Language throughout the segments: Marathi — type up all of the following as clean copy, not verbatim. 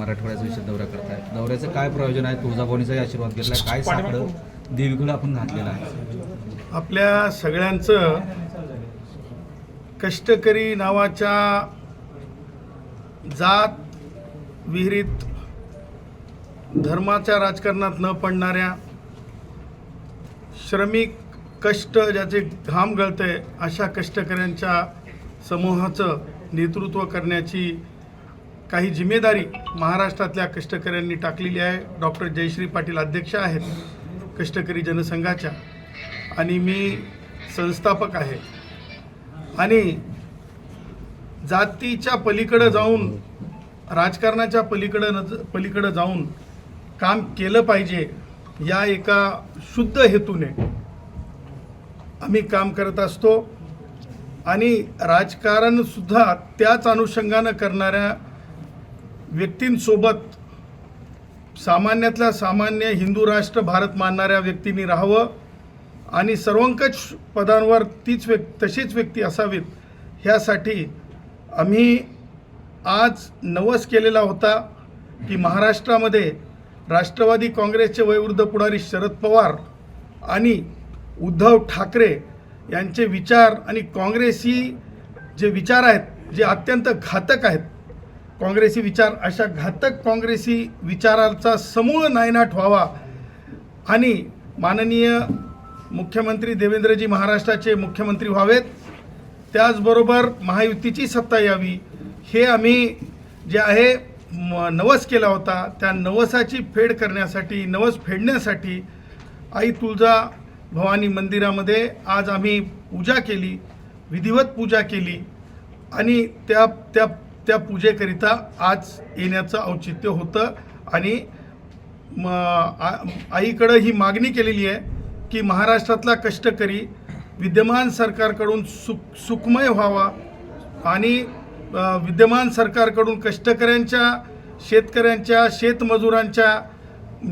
मराठवाड्याचा विषय दौरा करताय, दौऱ्याचं काय प्रयोजन आहे? तुळजाभवानीचाही आशीर्वाद घेतला, काय साकडं देवीकडे आपण घातलेलं आहे? आपल्या सगळ्यांचं कष्टकरी नावाच्या जात विहिरीत धर्माच्या राजकारणात न पडणाऱ्या, श्रमिक कष्ट ज्याचे घाम गळते अशा कष्टकऱ्यांच्या समूहाचं नेतृत्व करण्याची काही जिम्मेदारी महाराष्ट्रातल्या कष्टकऱ्यांनी टाकलेली आहे. डॉक्टर जयश्री पाटील अध्यक्ष आहेत कष्टकरी जनसंघाच्या आणि मी संस्थापक आहे. आणि जातीच्या पलीकडे जाऊन, राजकारणाच्या पलीकडे जाऊन काम केलं पाहिजे या एका शुद्ध हेतूने आम्ही काम करत असतो. आणि राजकारणसुद्धा त्याच अनुषंगानं करणाऱ्या व्यक्तींसोबत सामान्यातल्या सामान्य हिंदू राष्ट्र भारत मानणाऱ्या व्यक्तींनी राहावं आणि सर्वंकष पदांवर तशीच व्यक्ती असावीत, ह्यासाठी आम्ही आज नवस केलेला होता की महाराष्ट्रामध्ये राष्ट्रवादी काँग्रेसचे वयोवृद्ध पुढारी शरद पवार आणि उद्धव ठाकरे यांचे विचार आणि काँग्रेसी जे विचार आहेत, जे अत्यंत घातक आहेत, काँग्रेसी विचार, अशा घातक काँग्रेसी विचारांचा समूळ नायनाट व्हावा आणि माननीय मुख्यमंत्री देवेंद्रजी महाराष्ट्राचे मुख्यमंत्री व्हावेत, त्याचबरोबर महायुतीची सत्ता यावी, हे आम्ही जे आहे नवस केला होता. त्या नवसाची फेड करण्यासाठी, नवस फेडण्यासाठी आई तुळजा भवानी मंदिरामध्ये आज आम्ही पूजा केली, विधिवत पूजा केली आणि त्या पूजेकरिता आज येण्याचं औचित्य होतं. आणि आईकडं ही मागणी केलेली आहे की महाराष्ट्रातला कष्टकरी विद्यमान सरकारकडून सुखमय व्हावा आणि विद्यमान सरकारकडून कष्टकऱ्यांच्या, शेतकऱ्यांच्या, शेतमजुरांच्या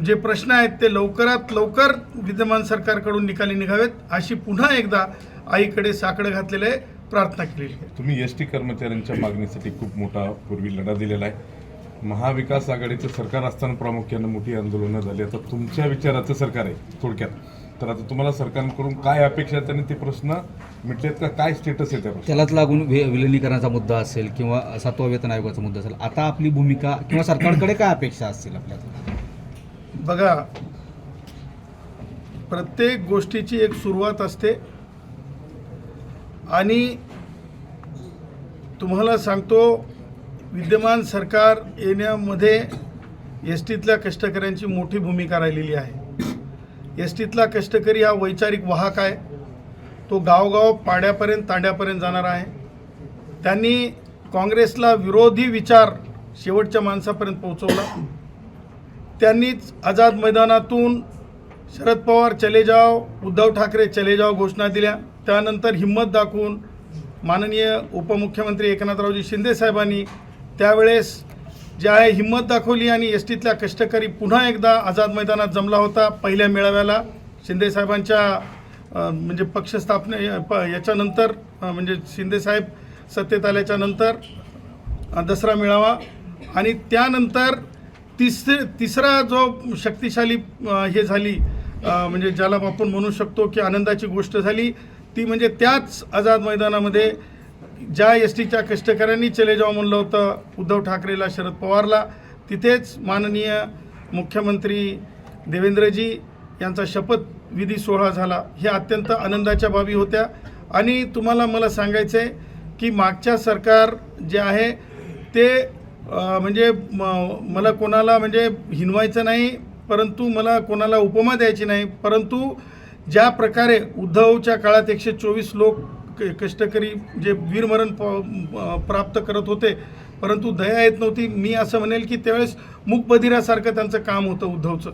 जे प्रश्न आहेत ते लवकरात लवकर विद्यमान सरकारकडून निकाली निघावेत, अशी पुन्हा एकदा आईकडे साकडं घातलेलं आहे, प्रार्थना केलेली आहे. तुम्ही एस टी कर्मचाऱ्यांच्या मागणीसाठी खूप मोठा पूर्वी लढा दिलेला आहे. महाविकास आघाडीचं सरकार असताना प्रामुख्यानं मोठी आंदोलनं झाली. आता तुमच्या विचाराचं सरकार आहे थोडक्यात, तर आता तुम्हाला सरकारकडून काय अपेक्षा आहेत आणि ते प्रश्न मिटलेत का? काय स्टेटस आहे त्या? त्यालाच लागून विलिनीकरणाचा मुद्दा असेल किंवा 7वा वेतन आयोगाचा मुद्दा असेल, आता आपली भूमिका किंवा सरकारकडे काय अपेक्षा असतील आपल्याला? बघा, प्रत्येक गोष्टीची एक सुरुवात असते आणि तुम्हाला सांगतो, विद्यमान सरकार येण्यामध्ये एस टीतल्या कष्टकऱ्यांची मोठी भूमिका राहिलेली आहे. एस टीतला कष्टकरी हा वैचारिक वाहक आहे. तो गावगाव, पाड्यापर्यंत, तांड्यापर्यंत जाणार आहे. त्यांनी काँग्रेसला विरोधी विचार शेवटच्या माणसापर्यंत पोहोचवला. त्यांनीच आझाद मैदानातून शरद पवार चले जाओ, उद्धव ठाकरे चले जाओ घोषणा दिल्या. त्यानंतर हिंमत दाखवून माननीय उपमुख्यमंत्री एकनाथरावजी शिंदे साहेबांनी त्यावेळेस जे आहे हिंमत दाखवली आणि एस टीतल्या कष्टकरी पुन्हा एकदा आझाद मैदानात जमला होता. पहिल्या मेळाव्याला शिंदे साहेबांच्या म्हणजे पक्षस्थापने याच्यानंतर, म्हणजे शिंदे साहेब सत्तेत आल्याच्या नंतर दसरा मेळावा आणि त्यानंतर तिसरा जो शक्तिशाली हे झाली, म्हणजे ज्याला आपण म्हणू शकतो की आनंदाची गोष्ट झाली, ती म्हणजे त्याच आझाद मैदानामध्ये ज्या एस टीच्या कष्टकऱ्यांनी चले जाऊ म्हणलं होतं उद्धव ठाकरेला, शरद पवारला, तिथेच माननीय मुख्यमंत्री देवेंद्रजी यांचा शपथविधी सोहळा झाला. हे अत्यंत आनंदाच्या बाबी होत्या. आणि तुम्हाला मला सांगायचं आहे की मागच्या सरकार जे आहे ते म्हणजे मला कोणाला म्हणजे हिनवायचं नाही, परंतु मला कोणाला उपमा द्यायची नाही, परंतु ज्या प्रकारे उद्धवच्या काळात 124 लोक कष्टकरी जे वीरमरण प्राप्त करत होते, परंतु दया येत नव्हती. मी असं म्हणेल की त्यावेळेस मूकबधिरासारखं त्यांचं काम होतं उद्धवचं.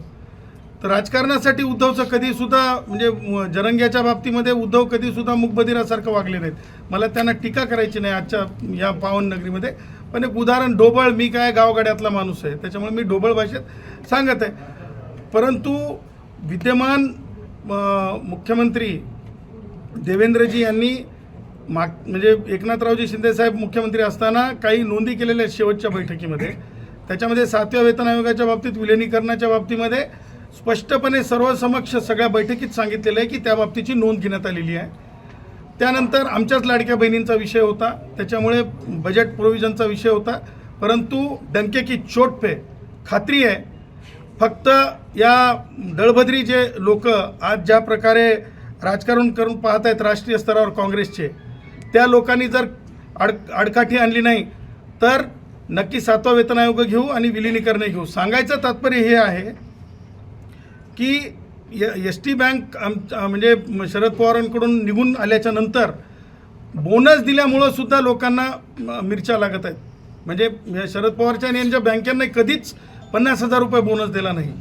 तर राजकारणासाठी उद्धवचं कधीसुद्धा म्हणजे जरंग्याच्या बाबतीमध्ये उद्धव कधीसुद्धा मूकबधिरासारखं वागले नाहीत. मला त्यांना टीका करायची नाही आजच्या या पावन नगरीमध्ये. पण एक उदाहरण, ढोबळ, मी काय गावगाड्यातला माणूस आहे, त्याच्यामुळे मी ढोबळ भाषेत सांगत आहे. परंतु विद्यमान मुख्यमंत्री देवेंद्रजी यांनी म्हणजे एकनाथरावजी शिंदेसाहेब मुख्यमंत्री असताना काही नोंदी केलेल्या आहेत शेवटच्या बैठकीमध्ये. त्याच्यामध्ये 7व्या वेतन आयोगाच्या बाबतीत विलिनीकरणाच्या बाबतीमध्ये स्पष्टपणे सर्वसमक्ष सगळ्या बैठकीत सांगितलेलं आहे की त्या बाबतीची नोंद घेण्यात आलेली आहे. त्यानंतर आमच्याच लाडक्या बहिणींचा विषय होता, त्याच्यामुळे बजेट प्रोव्हिजनचा विषय होता. परंतु डंके की चोट पे खात्री आहे, फक्त या दळभद्री जे लोक आज ज्या प्रकारे राजकारण करून पाहत आहेत राष्ट्रीय स्तरावर काँग्रेसचे, त्या लोकांनी जर आडकाठी आणली नाही तर नक्की 7वा वेतन आयोग घेऊ आणि विलिनीकरण घेऊ. सांगायचं तात्पर्य हे आहे की एस टी बँक म्हणजे शरद पवारांकडून निघून आल्याच्या नंतर बोनस दिल्यामुळं सुद्धा लोकांना मिरच्या लागत आहेत. म्हणजे शरद पवारच्या आणि यांच्या बँकांना कधीच 50,000 रुपये बोनस दिला नाही.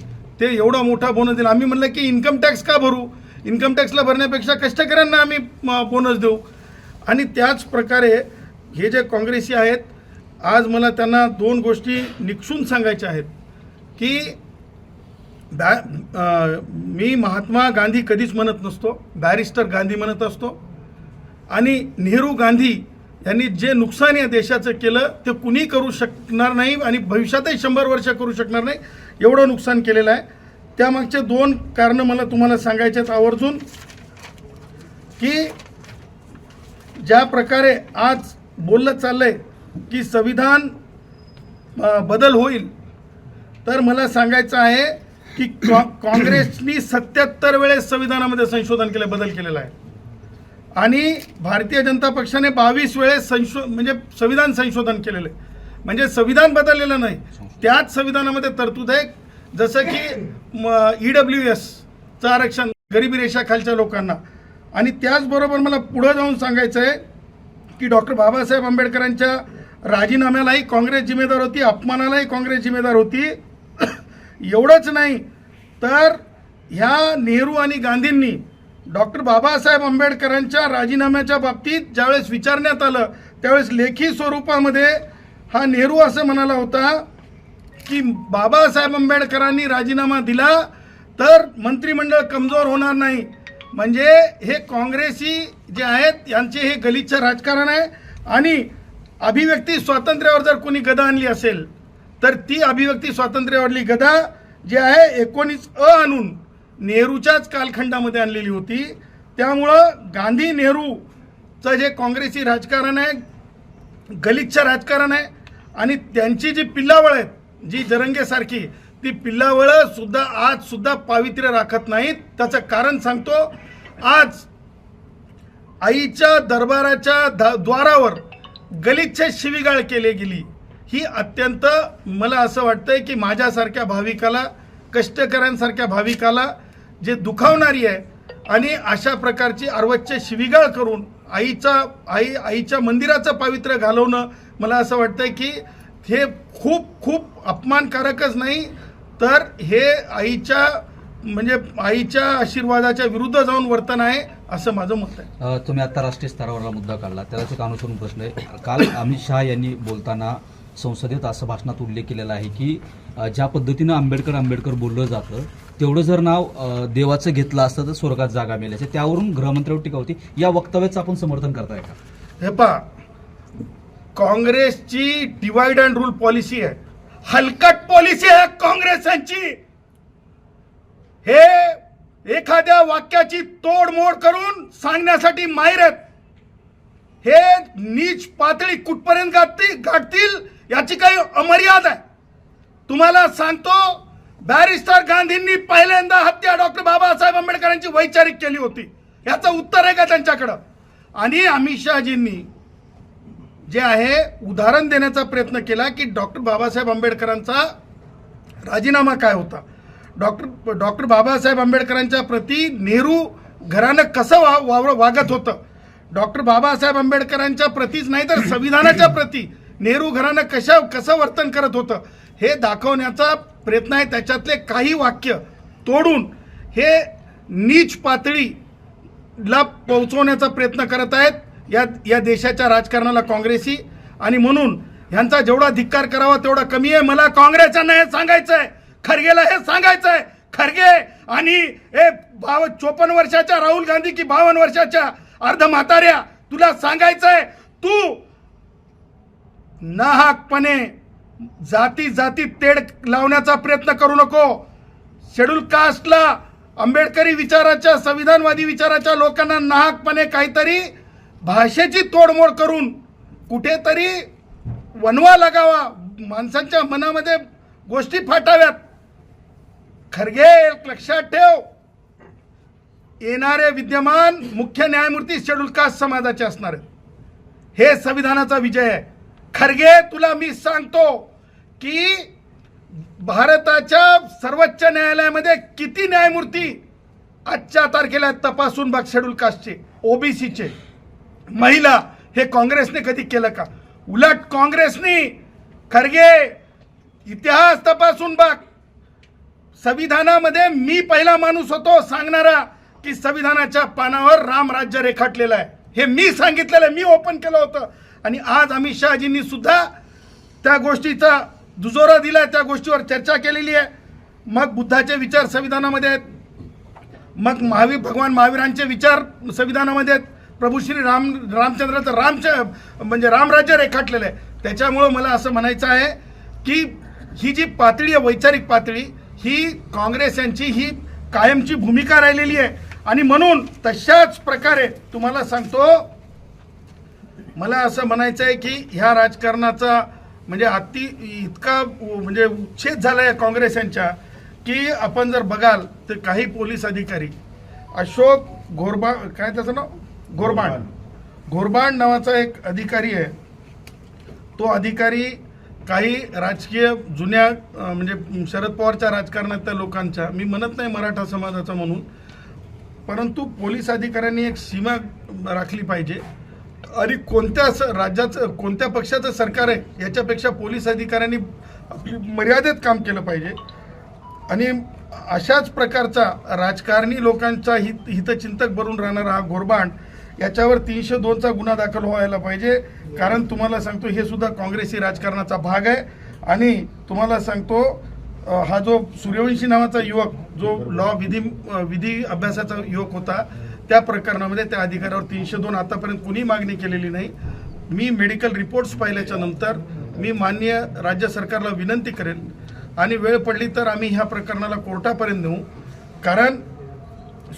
ते एवढा मोठा बोनस दिला. आम्ही म्हणलं की इन्कम टॅक्स का भरू, इन्कम टॅक्सला भरण्यापेक्षा कष्टकऱ्यांना आम्ही बोनस देऊ. आणि त्याच प्रकारे हे जे काँग्रेसी आहेत, आज मला त्यांना 2 गोष्टी निक्षून सांगायच्या आहेत की मी महात्मा गांधी कधीच म्हणत नसतो, बॅरिस्टर गांधी म्हणत असतो. आणि नेहरू गांधी यांनी जे नुकसान या देशाचं केलं ते कुणी करू शकणार नाही आणि भविष्यातही 100 वर्ष करू शकणार नाही, एवढं नुकसान केलेलं आहे. त्यामागचे 2 कारणं मला तुम्हाला सांगायचे आहेत आवर्जून की ज्या प्रकारे आज बोललं चाललं आहे की संविधान बदल होईल, तर मला सांगायचं आहे की काँग्रेसनी 77 वेळेस संविधानामध्ये संशोधन केलं, बदल केलेला आहे. आणि भारतीय जनता पक्षाने 22 वेळेस म्हणजे संविधान संशोधन केलेलं आहे. म्हणजे संविधान बदललेलं नाही, त्याच संविधानामध्ये तरतूद आहे. जसं की EWSचं आरक्षण गरिबी रेषाखालच्या लोकांना. आणि त्याचबरोबर मला पुढं जाऊन सांगायचं आहे की डॉक्टर बाबासाहेब आंबेडकरांच्या राजीनाम्यालाही काँग्रेस जिम्मेदार होती, अपमानालाही काँग्रेस जिम्मेदार होती. एवढंच नाही तर ह्या नेहरू आणि गांधींनी डॉक्टर बाबासाहेब आंबेडकरांच्या राजीनाम्याच्या बाबतीत ज्यावेळेस विचारण्यात आलं त्यावेळेस लेखी स्वरूपामध्ये हा नेहरू असं म्हणाला होता की बाबासाहेब आंबेडकरांनी राजीनामा दिला तर मंत्रिमंडळ कमजोर होणार नाही. म्हणजे हे काँग्रेसी जे आहेत यांचे हे गलिच्छ राजकारण आहे. आणि अभिव्यक्ती स्वातंत्र्यावर जर कोणी गदा आणली असेल तर ती अभिव्यक्ती स्वातंत्र्यावरली गदा जी आहे 19 आणून नेहरूच्याच कालखंडामध्ये आणलेली होती. त्यामुळं गांधी नेहरूचं जे काँग्रेसी राजकारण आहे, गलिच्छ राजकारण आहे. आणि त्यांची जी पिल्लावळ आहेत, जी जरंगेसारखी, ती पिल्लावळं सुद्धा आज सुद्धा पावित्र्य राखत नाहीत. त्याचं कारण सांगतो. आज आईच्या दरबाराच्या द्वारावर गलिच्छ शिवीगाळ केली गेली. ही अत्यंत मला असं वाटतंय की माझ्यासारख्या भाविकाला, कष्टकऱ्यांसारख्या भाविकाला जे दुखावणारी आहे. आणि अशा प्रकारची अर्वच्च शिवीगाळ करून आईच्या मंदिराचं पावित्र्य घालवणं मला असं वाटतंय की हे खूप खूप अपमानकारकच नाही तर हे आईच्या आशीर्वादाच्या विरुद्ध जाऊन वर्तन आहे असं माझं मत आहे. तुम्ही आता राष्ट्रीय स्तरावरला मुद्दा काढला, त्यालाच एक अनुसरून प्रश्न आहे. काल अमित शहा यांनी बोलताना संसदेत असं भाषणात उल्लेख केलेला आहे की ज्या पद्धतीनं आंबेडकर बोललं जातं तेवढं जर नाव देवाचं घेतलं असतं तर स्वर्गात जागा मिळायचं. त्यावरून गृहमंत्र्यांवर टीका होती. या वक्तव्याचं आपण समर्थन करताय का? हे पहा, काँग्रेसची डिवाइड अँड रूल पॉलिसी आहे, हलकट पॉलिसी आहे काँग्रेसांची. हे एखाद्या वाक्याची तोडमोड करून सांगण्यासाठी माहिर आहेत. हे नीच पातळी कुठपर्यंत गाठतील याची काही अमर्याद आहे. तुम्हाला सांगतो, बॅरिस्टर गांधींनी पहिल्यांदा हत्या डॉक्टर बाबासाहेब आंबेडकरांची वैचारिक केली होती. याचं उत्तर आहे का त्यांच्याकडं? आणि अमित शहाजींनी जे आहे उदाहरण देण्याचा प्रयत्न केला की डॉक्टर बाबासाहेब आंबेडकरांचा राजीनामा काय होता, डॉक्टर बाबासाहेब आंबेडकरांच्या प्रती नेहरू घराणं कसं वागत होतं, डॉक्टर बाबासाहेब आंबेडकरांच्या प्रतीच नाही तर संविधानाच्या प्रती नेहरू घराणं कसं वर्तन करत होतं हे दाखवण्याचा प्रयत्न आहे. त्याच्यातले काही वाक्य तोडून हे नीच पातळीला पोहोचवण्याचा प्रयत्न करत आहेत या देशाच्या राजकारणाला काँग्रेसी. आणि म्हणून ह्यांचा जेवढा धिक्कार करावा तेवढा कमी आहे. मला काँग्रेसच्यांना हे सांगायचं आहे, खरगेला हे सांगायचं आहे, खरगे आणि हे 54 वर्षाच्या राहुल गांधी की 52 वर्षाच्या अर्ध म्हाताऱ्या, तुला सांगायचं आहे, तू नाहकपणे जाती जाती तेढ लावण्याचा प्रयत्न करू नको. शेड्यूल कास्टला, आंबेडकरी विचाराच्या, संविधानवादी विचाराच्या लोकांना नाहकपणे काहीतरी भाषेची तोडमोड करून कुठेतरी वनवा लागावा, माणसांच्या मनामध्ये गोष्टी फाटाव्यात. खरगे, लक्षात ठेव, येणारे विद्यमान मुख्य न्यायमूर्ती शेड्यूल कास्ट समाजाचे असणार आहेत. हे संविधानाचा विजय आहे. खरगे, तुला मी सांगतो की भारताच्या सर्वोच्च न्यायालयामध्ये किती न्यायमूर्ती आजच्या तारखेला तपासून बघ. शेड्यूल कास्टचे, ओबीसीचे, महिला, हे काँग्रेसने कधी केलं का? उलट काँग्रेसने, खरगे, इतिहास तपासून बघ. संविधानामध्ये मी पहिला माणूस होतो सांगणारा की संविधानाच्या पानावर राम राज्य रेखाटलेलं आहे. हे मी सांगितलेलं आहे, मी ओपन केलं होतं. आणि आज अमित शहाजींनी सुद्धा त्या गोष्टीचा दुजोरा दिला, त्या गोष्टीवर चर्चा केलेली आहे. मग बुद्धाचे विचार संविधानामध्ये आहेत, मग भगवान महावीरांचे विचार संविधानामध्ये आहेत, प्रभू श्री रामचंद्राचं म्हणजे रामराज्य रेखाटलेलं आहे. त्याच्यामुळं मला असं म्हणायचं आहे की ही जी पातळी आहे, वैचारिक पातळी, ही काँग्रेस यांची ही कायमची भूमिका राहिलेली आहे. आणि म्हणून तशाच प्रकारे तुम्हाला सांगतो, मला असं म्हणायचं आहे की ह्या राजकारणाचा म्हणजे इतका म्हणजे उच्छेद झाला आहे काँग्रेस यांच्या, की आपण जर बघाल तर काही पोलीस अधिकारी, अशोक काय त्याचं नाव, घोरबाण नावाचा एक अधिकारी आहे. तो अधिकारी काही राजकीय जुन्या म्हणजे शरद पवारच्या राजकारणातल्या लोकांच्या, मी म्हणत नाही मराठा समाजाचा म्हणून, परंतु पोलीस अधिकाऱ्यांनी एक सीमा राखली पाहिजे. आणि कोणत्या राज्याचं, कोणत्या पक्षाचं सरकार आहे याच्यापेक्षा पोलीस अधिकाऱ्यांनी मर्यादेत काम केलं पाहिजे. आणि अशाच प्रकारचा राजकारणी लोकांचा हितचिंतक बनून राहणारा हा घोरबाण, याच्यावर 302चा गुन्हा दाखल व्हायला पाहिजे. कारण तुम्हाला सांगतो, हे सुद्धा काँग्रेसी राजकारणाचा भाग आहे. आणि तुम्हाला सांगतो, हा जो सूर्यवंशी नावाचा युवक, जो विधी अभ्यासाचा युवक होता, त्या प्रकरणामध्ये त्या अधिकाऱ्यावर 302 आतापर्यंत कुणी मागणी केलेली नाही. मी मेडिकल रिपोर्ट्स पाहिल्याच्या नंतर मी माननीय राज्य सरकारला विनंती करेन, आणि वेळ पडली तर आम्ही ह्या प्रकरणाला कोर्टापर्यंत नेऊ. कारण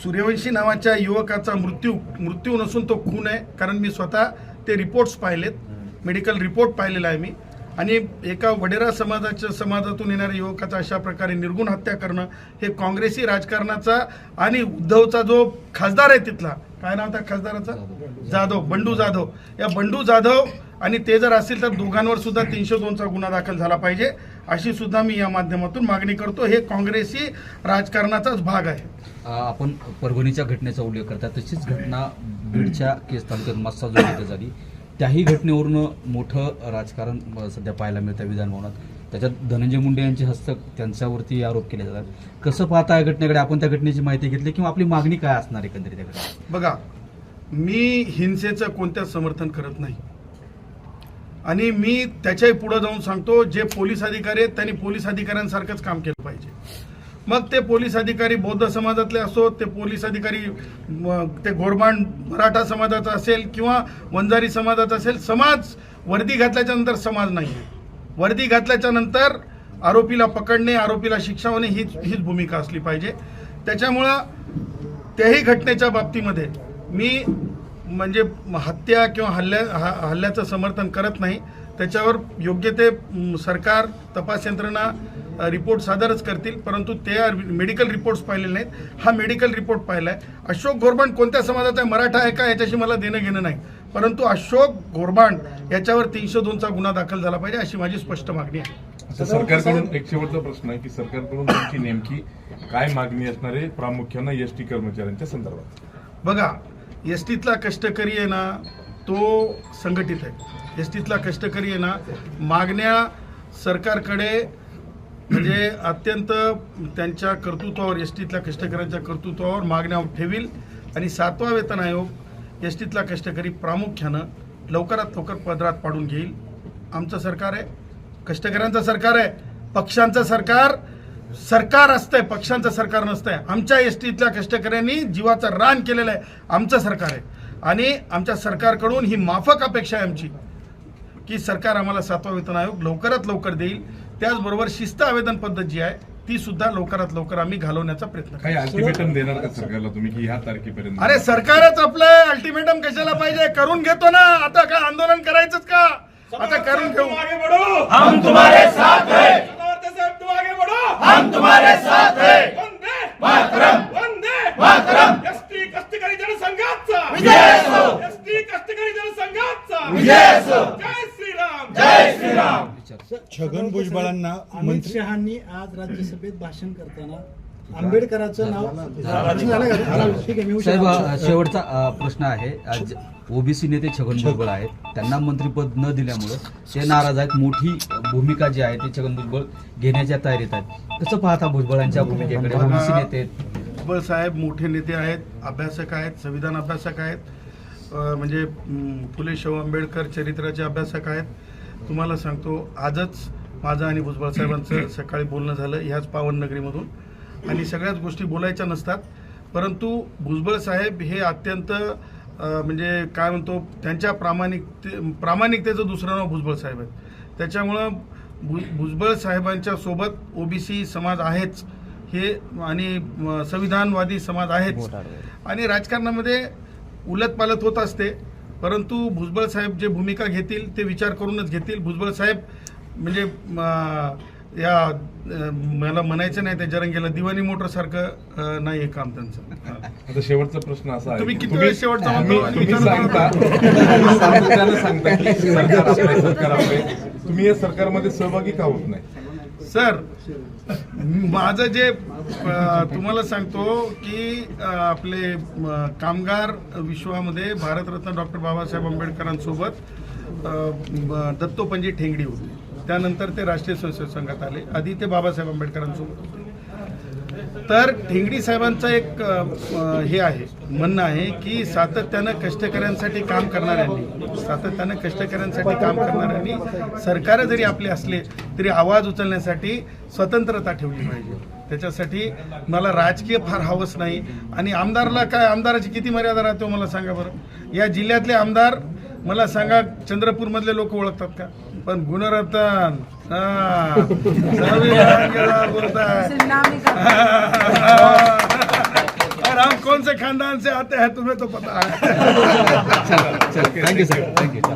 सूर्यवंशी नावाच्या युवकाचा मृत्यू नसून तो खून आहे. कारण मी स्वतः ते रिपोर्ट्स पाहिलेत, मेडिकल रिपोर्ट पाहिलेला आहे मी. आणि एका वडेरा समाजातून येणाऱ्या युवकाचा अशा प्रकारे निर्गुण हत्या करणं, हे काँग्रेसी राजकारणाचा, आणि उद्धवचा जो खासदार आहे तिथला, काय नाव त्या खासदाराचं, बंडू जाधव, या बंडू जाधव आणि ते जर असतील तर दोघांवर सुद्धा 302चा गुन्हा दाखल झाला पाहिजे, अशी सुद्धा मी या माध्यमातून मागणी करतो. हे काँग्रेसी राजकारणाचाच भाग आहे. आपण परभणीच्या घटनेचा उल्लेख करता, तशीच घटना बीडच्या केस तालुक्यात मस्साजोग इथे झाली. त्याही घटनेवरून मोठं राजकारण सध्या पाहायला मिळतं विधानभवनात. त्याच्यात धनंजय मुंडे यांचे हस्तक, त्यांच्यावरती आरोप केले जातात. कसं पाहता या घटनेकडे? आपण त्या घटनेची माहिती घेतली किंवा आपली मागणी काय असणार एकंदरीत त्याकडे? बघा, मी हिंसेचं कोणत्याच समर्थन करत नाही. आणि मी त्याच्याही पुढे जाऊन सांगतो, जे पोलीस अधिकारी आहेत त्यांनी पोलीस अधिकाऱ्यांसारखंच काम केलं पाहिजे. मग ते पोलीस अधिकारी बौद्ध समाजातले असो, ते पोलीस अधिकारी ते घोरबाण मराठा समाजाचा असेल किंवा वंजारी समाजाचा असेल, समाज वर्दी घातल्याच्या नंतर समाज नाही आहे. वर्दी घातल्याच्या नंतर आरोपीला पकडणे, आरोपीला शिक्षा होणे हीच भूमिका असली पाहिजे. त्याच्यामुळं त्याही घटनेच्या बाबतीमध्ये मी म्हणजे हत्या किंवा हल्ल्याचं समर्थन करत नाही. त्याच्यावर योग्य ते सरकार, तपास यंत्रणा रिपोर्ट सादरच करतील. परंतु ते मेडिकल रिपोर्ट्स पाहिलेले नाहीत. हा मेडिकल रिपोर्ट पाहिला आहे. अशोक घोरबाण कोणत्या समाजाचा आहे, मराठा आहे का, याच्याशी मला देणं घेणं नाही. परंतु अशोक घोरबाण याच्यावर 302चा गुन्हा दाखल झाला पाहिजे, अशी माझी स्पष्ट मागणी आहे. सरकारकडून एक शेवटचा प्रश्न आहे की सरकारकडून तुमची नेमकी काय मागणी असणार आहे, प्रामुख्यानं एसटी कर्मचाऱ्यांच्या संदर्भात? बघा, एसटीतला कष्टकरी आहे ना, तो संघटित आहे. एसटीतला कष्टकरी आहे ना, मागण्या सरकारकडे म्हणजे अत्यंत त्यांच्या कर्तृत्वावर, एसटीतल्या कष्टकऱ्यांच्या कर्तृत्वावर मागण्या ठेवील. आणि 7वा वेतन आयोग एसटीतला कष्टकरी प्रामुख्यानं लवकरात लवकर पदरात पाडून घेईल. आमचं सरकार आहे, कष्टकऱ्यांचं सरकार आहे. पक्षांचं सरकार असतंय, पक्षांचं सरकार नसतंय. आमच्या एसटीतल्या कष्टकऱ्यांनी जीवाचं रान केलेलं आहे, आमचं सरकार आहे. आणि आमच्या सरकारकडून ही माफक अपेक्षा आहे आमची की सरकार आम्हाला 7वा वेतन आयोग लवकरात लवकर देईल. त्याचबरोबर शिस्त आवेदन पद्धत जी आहे ती सुद्धा लवकरात लवकर आम्ही घालवण्याचा प्रयत्न करू. काही अल्टिमेटम देणार का सरकारला तुम्ही की ह्या तारखेपर्यंत? अरे सरकारच आपलं अल्टिमेटम कशाला पाहिजे, करून घेतो ना. आता काय आंदोलन करायचंच का, आता करून घेऊ. हम तुम्हारे साथ हैं, तुम आगे बढ़ो, हम तुम्हारे साथ हैं. वंदे मातरम, वंदे मातरम. एसटी कष्टकरी जनसंघाचा विजय असो, एसटी कष्टकरी जनसंघाचा विजय असो. जय श्रीराम, जय श्रीराम. छगन भुजबळांना अमित शहांनी आज राज्यसभेत भाषण करताना आंबेडकरांचं नाव भाषण झालं का? ठीक आहे, मी साहेब हुशार. शेवटचा प्रश्न आहे. आज ओबीसी नेते छगन भुजबळ आहेत, त्यांना मंत्रिपद न दिल्यामुळं ते नाराज आहेत. मोठी भूमिका जी आहे ती छगन भुजबळ घेण्याच्या तयारीत आहेत. कसं पाहता भुजबळांच्या भूमिकेकडे? ओबीसी नेते आहेत. भुजबळ साहेब मोठे नेते आहेत, अभ्यासक आहेत, संविधान अभ्यासक आहेत, म्हणजे फुले शाहू आंबेडकर चरित्राचे अभ्यासक आहेत. तुम्हाला सांगतो, आजच माझं आणि भुजबळ साहेबांचं सकाळी बोलणं झालं ह्याच पावननगरीमधून. आणि सगळ्याच गोष्टी बोलायच्या नसतात, परंतु भुजबळ साहेब हे अत्यंत म्हणजे काय म्हणतो, त्यांच्या प्रामाणिकतेचं दुसरं नाव भुजबळ साहेब आहेत. त्याच्यामुळं भुजबळ साहेबांच्या सोबत ओबीसी समाज आहेच हे, आणि संविधानवादी समाज आहेच. आणि राजकारणामध्ये उलटपालट होत असते, परंतु भुजबळ साहेब जे भूमिका घेतील ते विचार करूनच घेतील. भुजबळ साहेब म्हणजे या मला म्हणायचं नाही, त्या जरंगीला दिवाणी मोटर सारखं नाही आहे काम त्यांचं. आता शेवटचा प्रश्न असा आहे तुम्ही की किती वेळ शेवटचा म्हणतो आणि तुम्ही विचारू सांगता नका. सातत्यानं सांगता की सरकार आपले, सरकार आपले. तुम्ही या सरकारमध्ये सहभागी का होत नाही? सर, माझं जे तुम्हाला सांगतो की आपले कामगार विश्वामध्ये भारतरत्न डॉक्टर बाबासाहेब आंबेडकरांसोबत दत्तोपंजी ठेंगडी होती. त्यानंतर ते राष्ट्रीय स्वयंसेवक संघात आले. आधी ते बाबासाहेब आंबेडकरांसोबत होते. तर ठेंगडी साहेबांचं एक हे आहे, म्हणणं आहे की सातत्यानं कष्टकऱ्यांसाठी काम करणाऱ्यांनी सरकार जरी आपले असले तरी आवाज उचलण्यासाठी स्वतंत्रता ठेवली पाहिजे. त्याच्यासाठी मला राजकीय फार हवस नाही. आणि आमदारला काय, आमदाराची किती मर्यादा राहते मला सांगा बरं. या जिल्ह्यातले आमदार मला सांगा, चंद्रपूरमधले लोक ओळखतात का? पण गुणरत्न बोलताय, और हम कौन से खानदान से आते हैं तुम्हें तो पता है. Thank you sir, thank you.